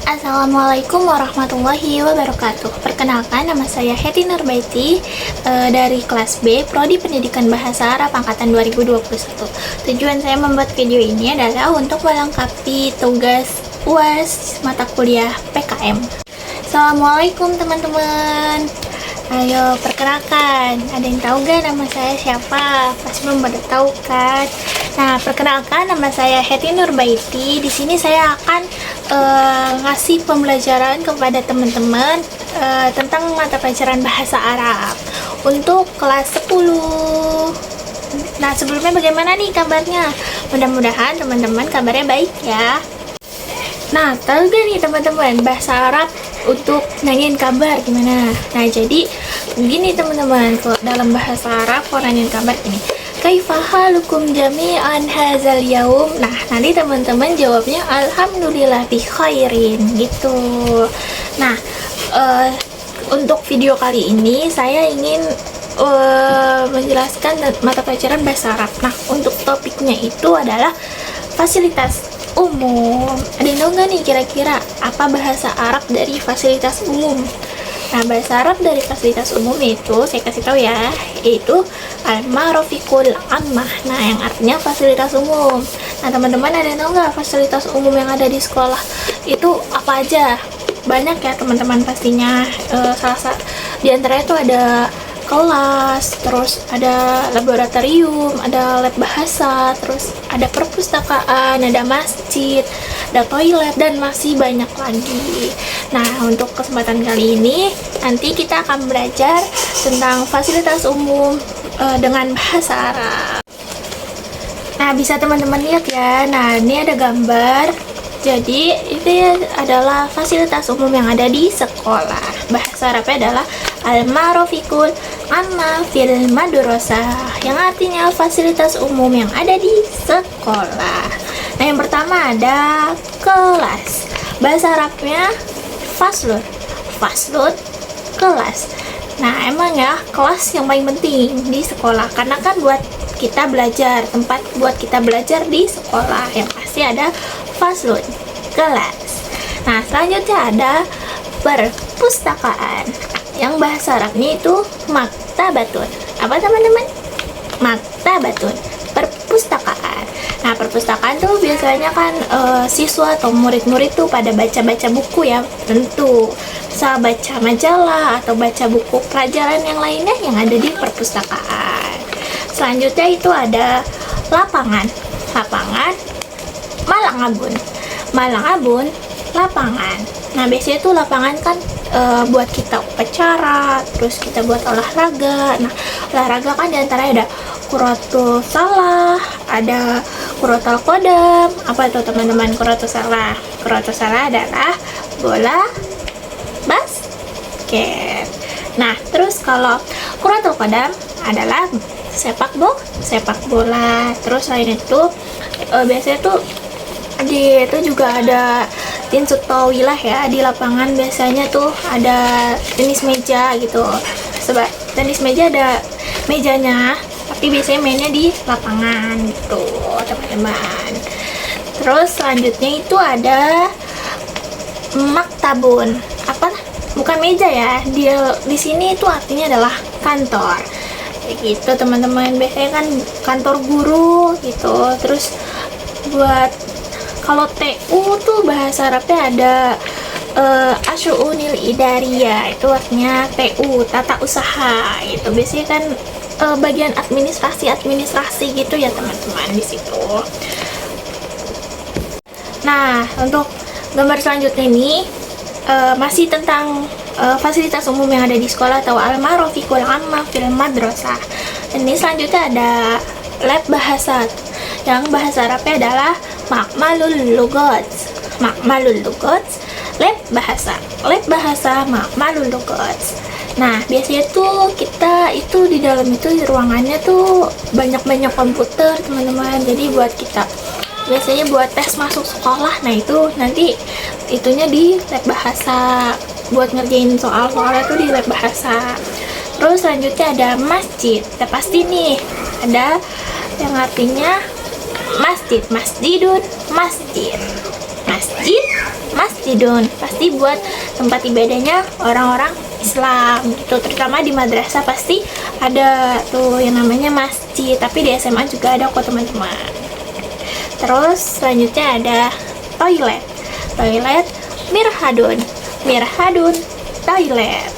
Assalamualaikum warahmatullahi wabarakatuh. Perkenalkan, nama saya Heti Nurbaiti dari kelas B, Prodi Pendidikan Bahasa Arab Angkatan 2021. Tujuan saya membuat video ini adalah untuk melengkapi tugas UAS mata kuliah PKM. Assalamualaikum teman-teman. Ayo perkenalkan, ada yang tahu gak nama saya siapa? Pasti belum pada tahu kan? Nah, perkenalkan, nama saya Heti Nurbaiti. Di sini saya akan ngasih pembelajaran kepada teman-teman tentang mata pelajaran bahasa Arab untuk kelas 10. Nah, sebelumnya bagaimana nih kabarnya? Mudah-mudahan teman-teman kabarnya baik ya. Nah, tahu gak nih teman-teman bahasa Arab untuk nanyain kabar gimana? Nah, jadi begini teman-teman, kalau dalam bahasa Arab kalau nanyain kabar ini, kaifa halukum jami'an hadzal yaum. Nah, nanti teman-teman jawabnya alhamdulillah bi khairin gitu. Nah, untuk video kali ini saya ingin menjelaskan mata pelajaran bahasa Arab. Nah, untuk topiknya itu adalah fasilitas umum. Ada yang tahu nggak nih kira-kira apa bahasa Arab dari fasilitas umum? Nah, bahasa Arab dari fasilitas umum itu saya kasih tahu ya, yaitu al-ma'rafiqul ammah. Nah, yang artinya fasilitas umum. Nah, teman-teman ada yang tahu nggak fasilitas umum yang ada di sekolah itu apa aja? Banyak ya teman-teman pastinya. Salah satu di antaranya itu ada kelas, terus ada laboratorium, ada lab bahasa, terus ada perpustakaan, ada masjid, ada toilet, dan masih banyak lagi. Nah, untuk kesempatan kali ini nanti kita akan belajar tentang fasilitas umum dengan bahasa Arab. Nah, bisa teman-teman lihat ya. Nah, ini ada gambar. Jadi, ini adalah fasilitas umum yang ada di sekolah. Bahasa Arabnya adalah al-ma'rafiqul amma fil madrasah, yang artinya fasilitas umum yang ada di sekolah. Nah, yang pertama ada kelas. Bahasa Arabnya faslun. Faslun, kelas. Nah, emang ya kelas yang paling penting di sekolah, karena kan buat kita belajar, tempat buat kita belajar di sekolah, yang pasti ada faslun, kelas. Nah, selanjutnya ada perpustakaan, yang bahasa Arabnya itu maktabatun. Apa teman-teman? Maktabatun, perpustakaan. Nah, perpustakaan tuh biasanya kan siswa atau murid-murid tuh pada baca-baca buku ya, tentu bisa baca majalah atau baca buku pelajaran yang lainnya yang ada di perpustakaan. Selanjutnya itu ada lapangan. Lapangan Malangabun. Malangabun, lapangan. Nah, biasanya tuh lapangan kan buat kita upacara, terus kita buat olahraga. Nah, olahraga kan diantaranya ada kuratul salah, ada kuratul kodam. Apa tuh teman-teman kuratul salah? Kuratul salah adalah bola basket. Nah, terus kalau kuratul kodam adalah sepak bola. Terus selain itu biasanya tuh itu juga ada tinsut tawilah ya, di lapangan biasanya tuh ada tenis meja gitu. Sebab tenis meja ada mejanya, tapi biasanya mainnya di lapangan gitu teman-teman. Terus selanjutnya itu ada maktabun. Apa? Bukan meja ya, di sini itu artinya adalah kantor kayak gitu teman-teman. Biasanya kan kantor guru gitu. Terus buat kalau TU tuh bahasa Arabnya ada asyu'unil idariyah, itu artinya TU, tata usaha gitu. Biasanya kan bagian administrasi gitu ya teman-teman di situ. Nah, untuk gambar selanjutnya ini masih tentang fasilitas umum yang ada di sekolah atau al-ma'rafiqul amma fil madrasah. Ini selanjutnya ada lab bahasa, yang bahasa Arabnya adalah Makmalul Lugat. Makmalul Lugat, lab bahasa. Lab bahasa Makmalul Lugat. Nah, biasanya tuh kita itu di dalam itu ruangannya tuh banyak-banyak komputer, teman-teman. Jadi buat kita biasanya buat tes masuk sekolah, nah itu nanti itunya di lab bahasa. Buat ngerjain soal-soalnya tuh di lab bahasa. Terus selanjutnya ada masjid. Kita pasti nih ada yang artinya masjid, masjidun, masjid. Nah, masjid masjidun, pasti buat tempat ibadahnya orang-orang Islam gitu. Terutama di madrasah pasti ada tuh yang namanya masjid, tapi di SMA juga ada kok teman-teman. Terus selanjutnya ada toilet. Toilet mirhadun. Mirhadun toilet.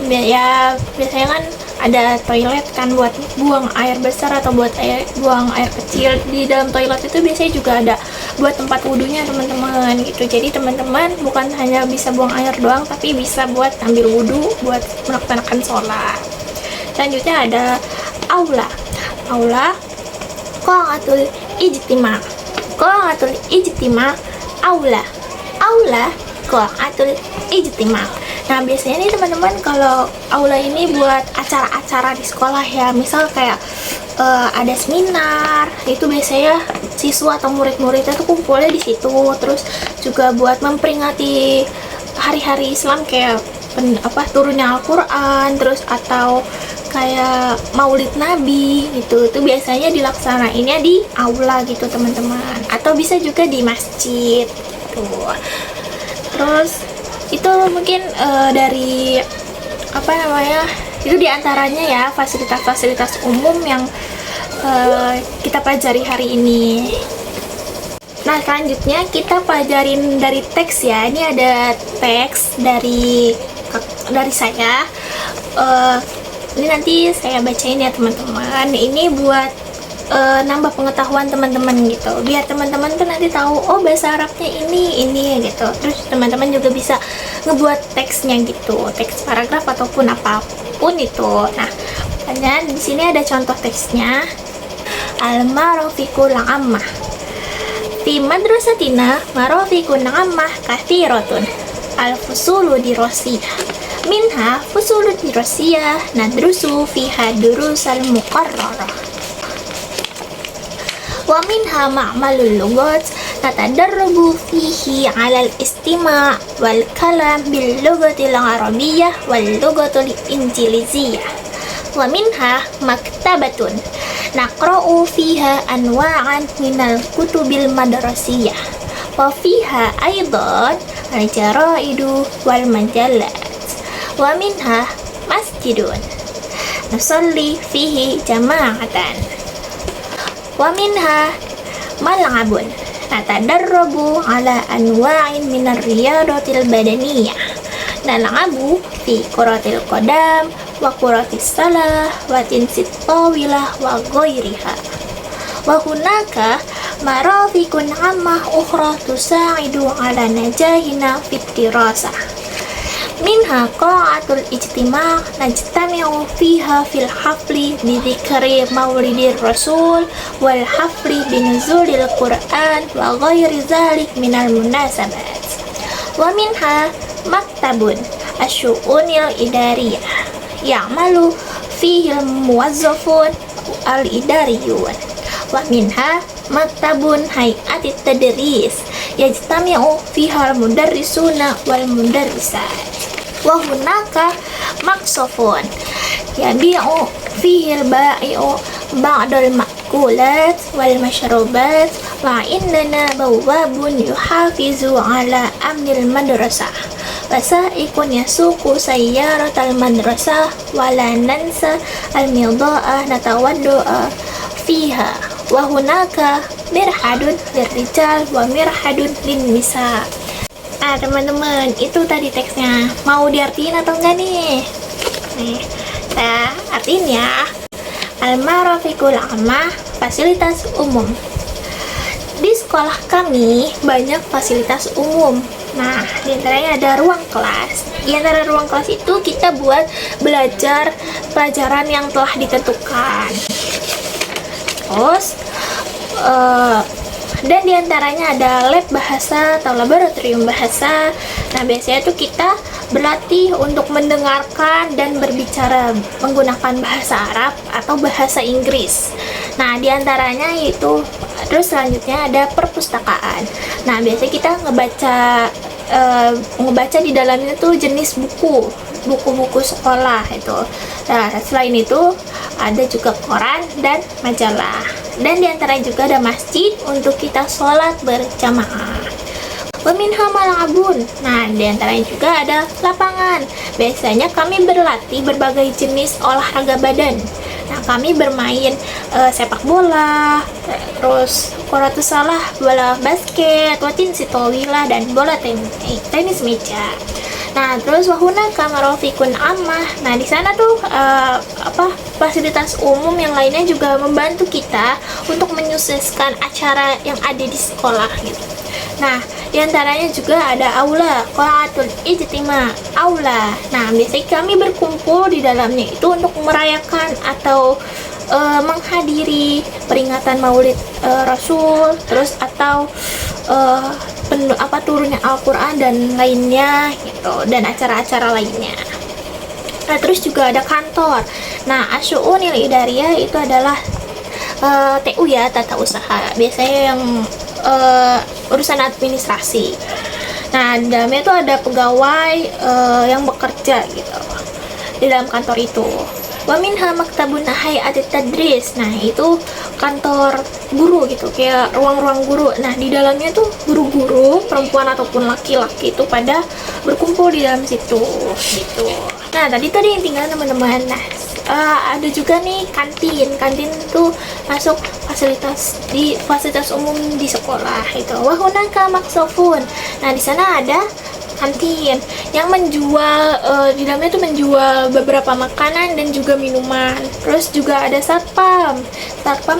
Ya biasanya kan ada toilet kan buat buang air besar atau buang air kecil. Di dalam toilet itu biasanya juga ada buat tempat wudhunya teman-teman gitu. Jadi teman-teman bukan hanya bisa buang air doang, tapi bisa buat ambil wudhu, buat melaksanakan sholat. Selanjutnya ada aula. Aula qa'atul ijtima. Qa'atul ijtima aula. Aula qa'atul ijtima. Nah biasanya nih teman-teman, kalau aula ini buat acara-acara di sekolah ya, misal kayak ada seminar, itu biasanya siswa atau murid-muridnya tuh kumpulnya di situ. Terus juga buat memperingati hari-hari Islam kayak turunnya Al-Quran, terus atau kayak Maulid Nabi gitu. Itu biasanya dilaksanainnya di aula gitu teman-teman, atau bisa juga di masjid gitu. Terus itu mungkin dari itu diantaranya ya fasilitas-fasilitas umum yang kita pelajari hari ini. Nah selanjutnya kita pelajarin dari teks ya. Ini ada teks dari saya. Ini nanti saya bacain ya teman-teman. Ini buat nambah pengetahuan teman-teman gitu, biar teman-teman tuh nanti tahu oh bahasa Arabnya ini gitu. Terus teman-teman juga bisa ngebuat teksnya gitu, teks paragraf ataupun apapun itu. Nah dan di sini ada contoh teksnya. Al-marafiqul ammah fi madrasatina marafiqun ammah kathiratun al-fusulu dirasiyah minha fusulu dirasiyah nadrusu fiha durusal muqarrarah wa minha ma'malul lugat natadarrabu fihi 'ala al-istima' wal kalam bil lughatil arabiyyah wal lughatil injiliziyah wa minha maktabatun naqra'u fiha anwa'an minal kutubil madrasiyah wa fiha aidan al-jaraidu wal majallat wa minha masjidun nusalli fihi jama'atan wa minha mal'abun natadarrabu ala anwa'in minar riyadatil badaniyah nal'abu fi kuratil qadam wa kuratis salah wa tinsit tawilah wa ghairiha wa hunaka marafiqun ammah ukhra tusa'idu ala najahina fit dirasah minha qa'atul ijtima' najtami'u fiha fil hafli bi dzikri maulidir rasul wal hafli bi nuzulil qur'an wa ghairi dzalik minal munasabat wa minha maktabun asyu'unil idariyah ya'malu fihi muwazzafun al idariyun wa minha maktabun hay'atit tadris yajtami'u fiha al mudarrisuna wal mudarrisat wa hunaka maksofun yabi'u fihi al-ba'i'u ba'dal ma'kulat wal mashrubat wa indana bawwabun yuhafizu ala amnil madrasah wa sa'ikun yasuqu sayyaratal madrasah wa la nansa al-midha'ah natawaddu'a fiha wa hunaka mirhadun lirrijal wa mirhadun lin-nisa. Nah teman-teman, itu tadi teksnya. Mau diartiin atau enggak nih? Nih, saya artiin ya. Al-marafiqul ammah, fasilitas umum. Di sekolah kami banyak fasilitas umum. Nah, diantaranya ada ruang kelas. Di antara ruang kelas itu kita buat belajar pelajaran yang telah ditentukan. Terus dan diantaranya ada lab bahasa atau laboratorium bahasa. Nah biasanya tuh kita berlatih untuk mendengarkan dan berbicara menggunakan bahasa Arab atau bahasa Inggris. Nah diantaranya itu. Terus selanjutnya ada perpustakaan. Nah biasanya kita ngebaca di dalamnya tuh jenis buku-buku sekolah itu. Nah selain itu ada juga koran dan majalah. Dan diantaranya juga ada masjid untuk kita sholat berjamaah. Wa minha mal'abun. Nah, di antaranya juga ada lapangan. Biasanya kami berlatih berbagai jenis olahraga badan. Nah, kami bermain sepak bola, terus kuratus salah, bola basket, watin sitowilah, dan bola tenis meja. Nah, terus wahuna kamarofikun amah. Nah, di sana tuh fasilitas umum yang lainnya juga membantu kita untuk menyukseskan acara yang ada di sekolah gitu. Nah, diantaranya juga ada aula, qolaatul ijtima, aula. Nah, biasanya kami berkumpul di dalamnya itu untuk merayakan atau menghadiri peringatan Maulid Rasul, terus atau turunnya Al-Quran dan lainnya gitu, dan acara-acara lainnya. Nah, terus juga ada kantor. Nah, asyu'unil idariyah itu adalah TU ya, tata usaha. Biasanya yang urusan administrasi. Nah, di dalamnya itu ada pegawai yang bekerja gitu di dalam kantor itu. Wa minha maktabun hay'atit tadris. Nah, itu kantor guru gitu, kayak ruang-ruang guru. Nah, di dalamnya tuh guru-guru perempuan ataupun laki-laki itu pada berkumpul di dalam situ gitu. Nah, tadi yang tinggal teman-teman. Nah, ada juga nih kantin. Kantin tuh masuk fasilitas umum di sekolah itu. Wa hunaka maksofun. Nah, di sana ada kantin yang menjual di dalamnya tuh menjual beberapa makanan dan juga minuman. Terus juga ada satpam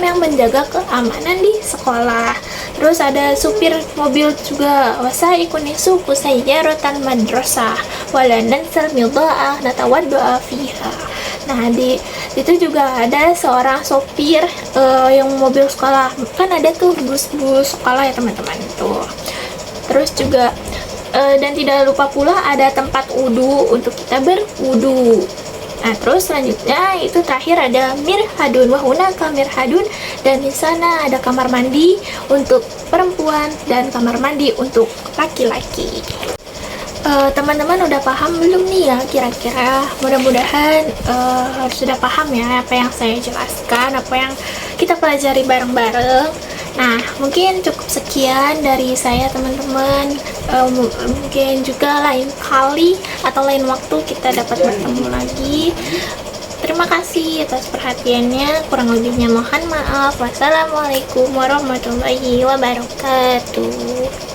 yang menjaga keamanan di sekolah. Terus ada supir mobil juga. Wasaikunisu kusayyarotan madrasah walanan salmidha'ah natawaddu'a fiha. Nah, di itu juga ada seorang sopir yang mobil sekolah. Kan ada tuh bus-bus sekolah ya teman-teman tuh. Terus juga dan tidak lupa pula ada tempat wudhu untuk kita berwudhu. Nah, terus selanjutnya itu terakhir ada mirhadun, wahunaka mirhadun, dan di sana ada kamar mandi untuk perempuan dan kamar mandi untuk laki-laki. Teman-teman udah paham belum nih ya kira-kira? Mudah-mudahan sudah paham ya apa yang saya jelaskan, apa yang kita pelajari bareng-bareng. Nah, mungkin cukup sekian dari saya teman-teman. Mungkin juga lain kali atau lain waktu kita dapat bertemu lagi. Terima kasih atas perhatiannya. Kurang lebihnya mohon maaf. Wassalamualaikum warahmatullahi wabarakatuh.